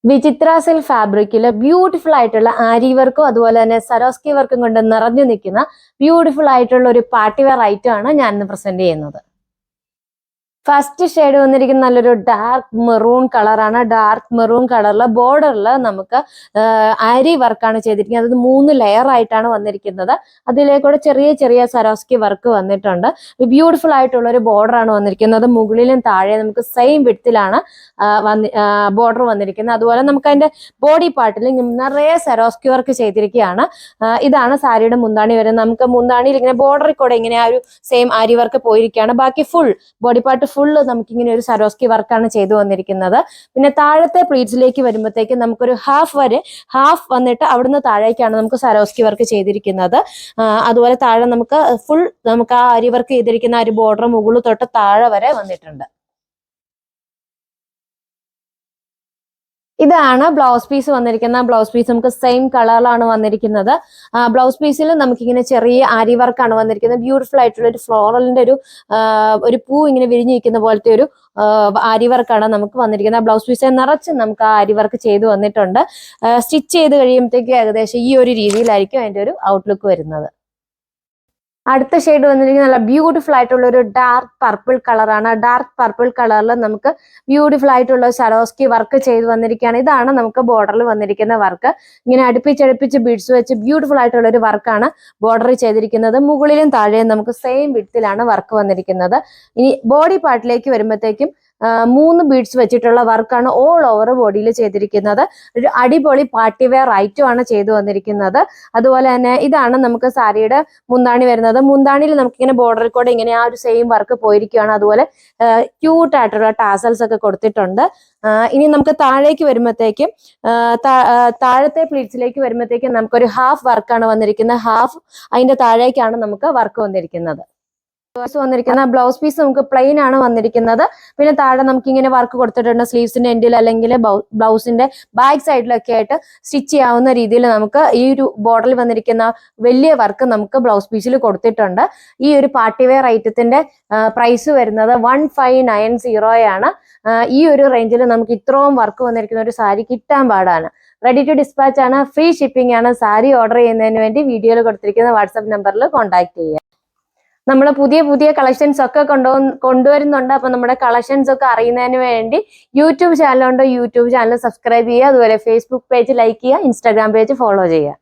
വിചിത്ര സിൽക്ക് ഫാബ്രിക്കിൽ ബ്യൂട്ടിഫുൾ ആയിട്ടുള്ള ആരി വർക്കും അതുപോലെ തന്നെ സരോസ്കി വർക്കും കൊണ്ട് നിറഞ്ഞു നിൽക്കുന്ന ബ്യൂട്ടിഫുൾ ആയിട്ടുള്ള ഒരു പാർട്ടി വെയർ ഐറ്റം ആണ് ഞാൻ ഇന്ന് പ്രസന്റ് ചെയ്യുന്നത്. ഫസ്റ്റ് ഷെയ്ഡ് വന്നിരിക്കുന്ന നല്ലൊരു ഡാർക്ക് മെറൂൺ കളറാണ്. ഡാർക്ക് മെറൂൺ കളറിൽ ബോർഡറിൽ നമുക്ക് ആരി വർക്കാണ് ചെയ്തിരിക്കുന്നത്. അത് 3 ലെയർ ആയിട്ടാണ് വന്നിരിക്കുന്നത്. അതിലേക്കൂടെ ചെറിയ ചെറിയ സരോസ്കി വർക്ക് വന്നിട്ടുണ്ട്. ബ്യൂട്ടിഫുൾ ആയിട്ടുള്ള ഒരു ബോർഡർ ആണ് വന്നിരിക്കുന്നത്. മുകളിലും താഴെ നമുക്ക് സെയിം വിഡ്ത്തിലാണ് ബോർഡർ വന്നിരിക്കുന്നത്. അതുപോലെ നമുക്ക് അതിന്റെ ബോഡി പാർട്ടിൽ നിറയെ സരോസ്കി വർക്ക് ചെയ്തിരിക്കുകയാണ്. ഇതാണ് സാരിയുടെ മുന്താണി വരുന്നത്. നമുക്ക് മുന്താണിയിൽ ഇങ്ങനെ ബോർഡറിൽ കൂടെ ഇങ്ങനെ ആ ഒരു സെയിം ആരി വർക്ക് പോയിരിക്കുകയാണ്. ബാക്കി ഫുൾ ബോഡി പാർട്ട് ഫുള്ള് നമുക്കിങ്ങനെ ഒരു സരോസ്കി വർക്കാണ് ചെയ്തു വന്നിരിക്കുന്നത്. പിന്നെ താഴത്തെ പ്ലീറ്റ്സിലേക്ക് വരുമ്പോഴത്തേക്ക് നമുക്കൊരു ഹാഫ് വന്നിട്ട് അവിടുന്ന് താഴേക്കാണ് നമുക്ക് സരോസ്കി വർക്ക് ചെയ്തിരിക്കുന്നത്. അതുപോലെ താഴെ നമുക്ക് ആ അരി വർക്ക് ചെയ്തിരിക്കുന്ന ആ ഒരു ബോർഡർ മുകളിൽ തൊട്ട് താഴെ വരെ വന്നിട്ടുണ്ട്. ഇതാണ് ബ്ലൗസ് പീസ് വന്നിരിക്കുന്നത്. ബ്ലൗസ് പീസ് നമുക്ക് സെയിം കളറിലാണ് വന്നിരിക്കുന്നത്. ബ്ലൗസ് പീസിൽ നമുക്കിങ്ങനെ ചെറിയ ആരി വർക്കാണ് വന്നിരിക്കുന്നത്. ബ്യൂട്ടിഫുൾ ആയിട്ടുള്ള ഒരു ഫ്ലോറലിന്റെ ഒരു പൂ ഇങ്ങനെ വിരിഞ്ഞിരിക്കുന്ന പോലത്തെ ഒരു ആരി വർക്കാണ് നമുക്ക് വന്നിരിക്കുന്നത്. ബ്ലൗസ് പീസിൽ നിറച്ച് നമുക്ക് ആ ആരി വർക്ക് ചെയ്ത് വന്നിട്ടുണ്ട്. സ്റ്റിച്ച് ചെയ്ത് കഴിയുമ്പോഴത്തേക്ക് ഏകദേശം ഈ ഒരു രീതിയിലായിരിക്കും അതിന്റെ ഒരു ഔട്ട്ലുക്ക് വരുന്നത്. അടുത്ത ഷെയ്ഡ് വന്നിരിക്കുന്നത് നല്ല ബ്യൂട്ടിഫുൾ ആയിട്ടുള്ള ഒരു ഡാർക്ക് പർപ്പിൾ കളറാണ്. ഡാർക്ക് പർപ്പിൾ കളറിൽ നമുക്ക് ബ്യൂട്ടിഫുൾ ആയിട്ടുള്ള സരോസ്കി വർക്ക് ചെയ്ത് വന്നിരിക്കുകയാണ്. ഇതാണ് നമുക്ക് ബോർഡറിൽ വന്നിരിക്കുന്ന വർക്ക്. ഇങ്ങനെ അടുപ്പിച്ചടുപ്പിച്ച് ബീഡ്സ് വെച്ച് ബ്യൂട്ടിഫുൾ ആയിട്ടുള്ള ഒരു വർക്കാണ് ബോർഡറിൽ ചെയ്തിരിക്കുന്നത്. മുകളിലും താഴെയും നമുക്ക് സെയിം വിഡ്ത്തിലാണ് വർക്ക് വന്നിരിക്കുന്നത്. ഇനി ബോഡി പാർട്ടിലേക്ക് വരുമ്പോഴത്തേക്കും 3 ബീഡ്സ് വെച്ചിട്ടുള്ള വർക്കാണ് ഓൾ ഓവർ ബോഡിയിൽ ചെയ്തിരിക്കുന്നത്. ഒരു അടിപൊളി പാർട്ടി വെയർ ഐറ്റം ആണ് ചെയ്തു വന്നിരിക്കുന്നത്. അതുപോലെ തന്നെ ഇതാണ് നമുക്ക് സാരിയുടെ മുന്താണി വരുന്നത്. മുന്താണിയിൽ നമുക്കിങ്ങനെ ബോർഡറിൽ കൂടെ ഇങ്ങനെ ആ ഒരു സെയിം വർക്ക് പോയിരിക്കുകയാണ്. അതുപോലെ ക്യൂട്ട് ആയിട്ടുള്ള ടാസൽസ് ഒക്കെ കൊടുത്തിട്ടുണ്ട്. ഇനി നമുക്ക് താഴേക്ക് വരുമ്പോഴത്തേക്കും താഴത്തെ പ്ലീറ്റ്സിലേക്ക് വരുമ്പോഴത്തേക്കും നമുക്കൊരു ഹാഫ് വർക്കാണ് വന്നിരിക്കുന്നത്. ഹാഫ് അതിന്റെ താഴേക്കാണ് നമുക്ക് വർക്ക് വന്നിരിക്കുന്നത്. വന്നിരിക്കുന്ന ബ്ലൗസ് പീസ് നമുക്ക് പ്ലെയിൻ ആണ് വന്നിരിക്കുന്നത്. പിന്നെ താഴെ നമുക്ക് ഇങ്ങനെ വർക്ക് കൊടുത്തിട്ടുണ്ട്. സ്ലീവ്സിന്റെ എൻഡിൽ അല്ലെങ്കിൽ ബ്ലൗസിന്റെ ബാക്ക് സൈഡിലൊക്കെ ആയിട്ട് സ്റ്റിച്ച് ചെയ്യാവുന്ന രീതിയിൽ നമുക്ക് ഈ ഒരു ബോർഡറിൽ വന്നിരിക്കുന്ന വലിയ വർക്ക് നമുക്ക് ബ്ലൗസ് പീസിൽ കൊടുത്തിട്ടുണ്ട്. ഈ ഒരു പാർട്ടി വെയർ ഐറ്റത്തിന്റെ പ്രൈസ് വരുന്നത് 1590 ആണ്. ഈ ഒരു റേഞ്ചിൽ നമുക്ക് ഇത്രയും വർക്ക് വന്നിരിക്കുന്ന ഒരു സാരി കിട്ടാൻ പാടാണ്. റെഡി ടു ഡിസ്പാച്ച് ആണ്. ഫ്രീ ഷിപ്പിംഗ് ആണ്. സാരി ഓർഡർ ചെയ്യുന്നതിന് വേണ്ടി വീഡിയോയിൽ കൊടുത്തിരിക്കുന്ന വാട്സാപ്പ് നമ്പറിൽ കോൺടാക്ട് ചെയ്യുക. നമ്മൾ പുതിയ പുതിയ കളക്ഷൻസ് ഒക്കെ കൊണ്ടുവരുന്നുണ്ട്. അപ്പൊ നമ്മുടെ കളക്ഷൻസ് ഒക്കെ അറിയുന്നതിന് വേണ്ടി യൂട്യൂബ് ചാനലുണ്ട്. യൂട്യൂബ് ചാനൽ സബ്സ്ക്രൈബ് ചെയ്യുക. അതുപോലെ ഫേസ്ബുക്ക് പേജ് ലൈക്ക് ചെയ്യുക. ഇൻസ്റ്റാഗ്രാം പേജ് ഫോളോ ചെയ്യുക.